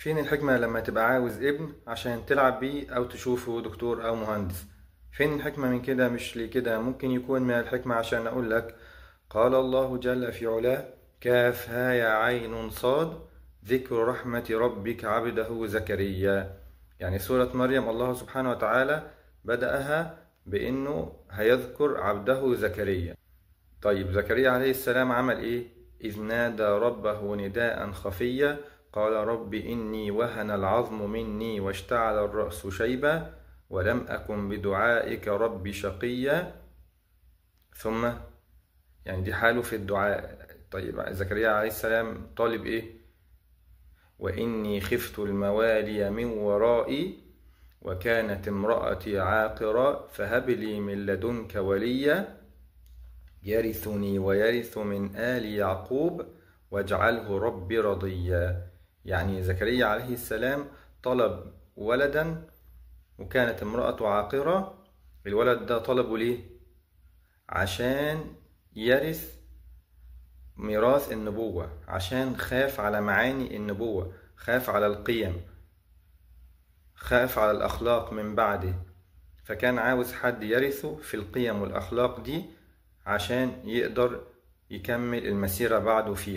فين الحكمة لما تبقى عاوز ابن عشان تلعب بيه أو تشوفه دكتور أو مهندس؟ فين الحكمة من كده؟ مش لكده ممكن يكون من الحكمة عشان أقول لك قال الله جل في علاه كافها يا عين صاد ذكر رحمة ربك عبده زكريا. يعني سورة مريم الله سبحانه وتعالى بدأها بأنه هيذكر عبده زكريا. طيب زكريا عليه السلام عمل إيه؟ إذ نادى ربه نداء خفيا قال رب إني وهن العظم مني واشتعل الرأس شيبا ولم أكن بدعائك رب شقيا. ثم يعني دي حاله في الدعاء. طيب زكريا عليه السلام طالب إيه؟ وإني خفت الموالي من ورائي وكانت امرأتي عاقرا فهب لي من لدنك وليا يرثني ويرث من آل يعقوب واجعله ربي رضيا. يعني زكريا عليه السلام طلب ولدا وكانت امرأته عاقرة. الولد ده طلبه ليه؟ عشان يرث ميراث النبوة، عشان خاف على معاني النبوة، خاف على القيم، خاف على الأخلاق من بعده، فكان عاوز حد يرثه في القيم والأخلاق دي عشان يقدر يكمل المسيرة بعده فيها.